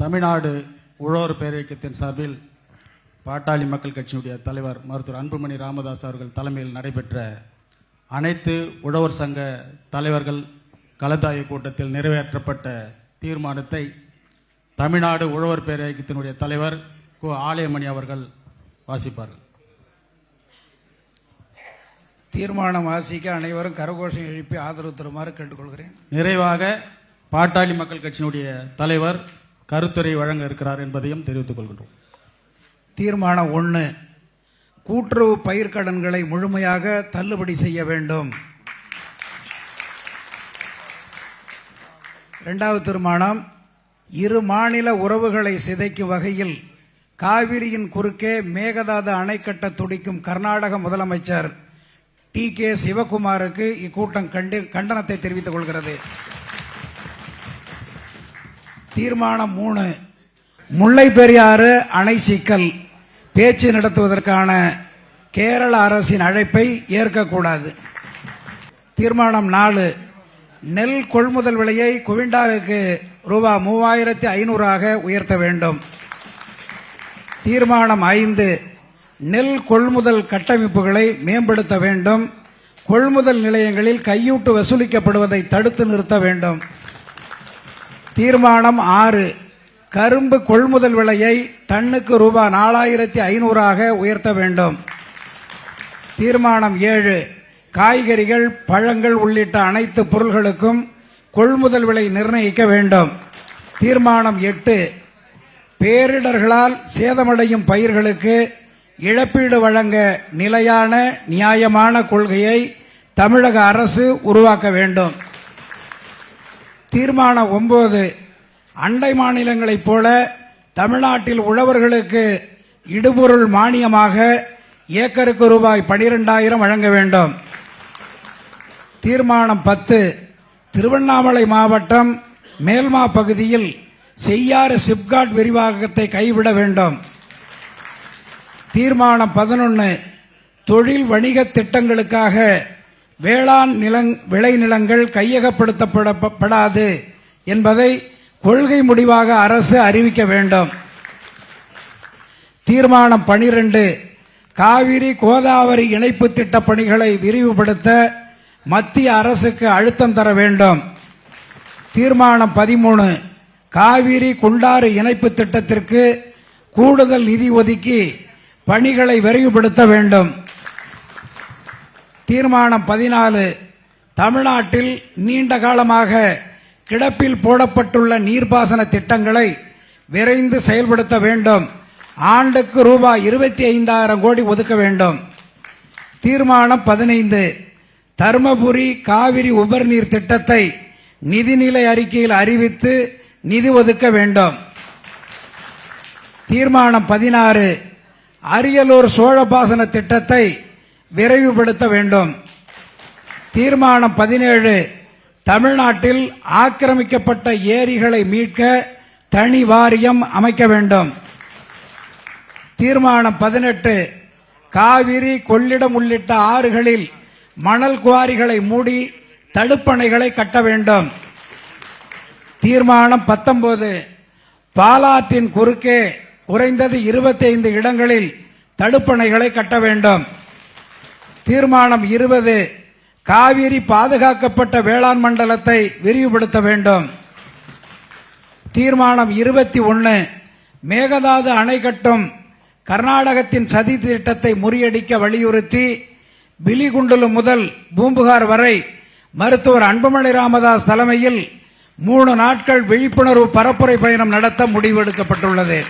தமிழ்நாடு உழவர் பேரியக்கத்தின் சார்பில் பாட்டாளி மக்கள் கட்சியினுடைய தலைவர் மருத்துவர் அன்புமணி ராமதாஸ் அவர்கள் தலைமையில் நடைபெற்ற அனைத்து உழவர் சங்க தலைவர்கள் கலந்தாய்வு கூட்டத்தில் நிறைவேற்றப்பட்ட தீர்மானத்தை தமிழ்நாடு உழவர் பேரியக்கத்தினுடைய தலைவர் கு ஆலயமணி அவர்கள் வாசிப்பார்கள். தீர்மானம் வாசிக்க அனைவரும் கரகோஷம் எழுப்பி ஆதரவு தருமாறு கேட்டுக்கொள்கிறேன். நிறைவாக பாட்டாளி மக்கள் கட்சியினுடைய தலைவர் கருத்துரை வழங்க இருக்கிறார் என்பதையும் தெரிவித்துக் கொள்கின்றோம். தீர்மானம் 1, கூட்டுறவு பயிர்க்கடன்களை முழுமையாக தள்ளுபடி செய்ய வேண்டும். இரண்டாவது தீர்மானம், இரு மாநில உறவுகளை சிதைக்கும் வகையில் காவிரியின் குறுக்கே மேகதாது அணை கட்ட துடிக்கும் கர்நாடக முதலமைச்சர் டி.கே. சிவகுமாருக்கு இக்கூட்டம் கண்டனத்தை தெரிவித்துக் கொள்கிறது. தீர்மானம் 3, முல்லை பெரியாறு அணை சிக்கல் பேச்சு நடத்துவதற்கான கேரள அரசின் அழைப்பை ஏற்கக்கூடாது. தீர்மானம் 4, நெல் கொள்முதல் விலையை குவிண்டாலுக்கு ரூபாய் 3500 உயர்த்த வேண்டும். தீர்மானம் 5, நெல் கொள்முதல் கட்டமைப்புகளை மேம்படுத்த வேண்டும். கொள்முதல் நிலையங்களில் கையூட்டு வசூலிக்கப்படுவதை தடுத்து நிறுத்த வேண்டும். தீர்மானம் 6, கரும்பு கொள்முதல் விலையை டன்னுக்கு ரூபாய் 4500 உயர்த்த வேண்டும். தீர்மானம் 7, காய்கறிகள் பழங்கள் உள்ளிட்ட அனைத்து பொருள்களுக்கும் கொள்முதல் விலை நிர்ணயிக்க வேண்டும். தீர்மானம் 8, பேரிடர்களால் சேதமடையும் பயிர்களுக்கு இழப்பீடு வழங்க நிலையான நியாயமான கொள்கையை தமிழக அரசு உருவாக்க வேண்டும். தீர்மானம் 9, அண்டை மாநிலங்களைப் போல தமிழ்நாட்டில் உழவர்களுக்கு இடுபொருள் மானியமாக ஏக்கருக்கு ரூபாய் 12,000 வழங்க வேண்டும். தீர்மானம் 10, திருவண்ணாமலை மாவட்டம் மேல்மா பகுதியில் செய்யாறு சிப்காட் விரிவாக்கத்தை கைவிட வேண்டும். தீர்மானம் 11, தொழில் வணிக திட்டங்களுக்காக வேளாண் விளைநிலங்கள் கையகப்படுத்தப்படாது என்பதை கொள்கை முடிவாக அரசு அறிவிக்க வேண்டும். தீர்மானம் 12, காவிரி கோதாவரி இணைப்பு திட்ட பணிகளை விரிவுபடுத்த மத்திய அரசுக்கு அழுத்தம் தர வேண்டும். தீர்மானம் 13, காவிரி குண்டாறு இணைப்பு திட்டத்திற்கு கூடுதல் நிதி ஒதுக்கி பணிகளை விரைவுபடுத்த வேண்டும். தீர்மானம் 14, தமிழ்நாட்டில் நீண்ட காலமாக கிடப்பில் போடப்பட்டுள்ள நீர்ப்பாசன திட்டங்களை விரைந்து செயல்படுத்த வேண்டும். ஆண்டுக்கு ரூபாய் 25,000 கோடி ஒதுக்க வேண்டும். தீர்மானம் 15, தருமபுரி காவிரி உபர்நீர் திட்டத்தை நிதிநிலை அறிக்கையில் அறிவித்து நிதி ஒதுக்க வேண்டும். தீர்மானம் 16, அரியலூர் சோழபாசன திட்டத்தை விரைவுபடுத்த வேண்டும். தீர்மானம் 17, தமிழ்நாட்டில் ஆக்கிரமிக்கப்பட்ட ஏரிகளை மீட்க தனி வாரியம் அமைக்க வேண்டும். தீர்மானம் 18, காவிரி கொள்ளிடம் உள்ளிட்ட ஆறுகளில் மணல் குவாரிகளை மூடி தடுப்பணைகளை கட்ட வேண்டும். தீர்மானம் 19, பாலாற்றின் குறுக்கே குறைந்தது 25 இடங்களில் தடுப்பணைகளை கட்ட வேண்டும். தீர்மானம் 20, காவிரி பாதுகாக்கப்பட்ட வேளாண் மண்டலத்தை விரிவுபடுத்த வேண்டும். தீர்மானம் 21, மேகதாது அணை கட்டும் கர்நாடகத்தின் சதி திட்டத்தை முறியடிக்க வலியுறுத்தி பிலிகுண்டுலு முதல் பூம்புகார் வரை மருத்துவர் அன்புமணி ராமதாஸ் தலைமையில் 3 நாட்கள் விழிப்புணர்வு பரப்புரை பயணம் நடத்த முடிவெடுக்கப்பட்டுள்ளது.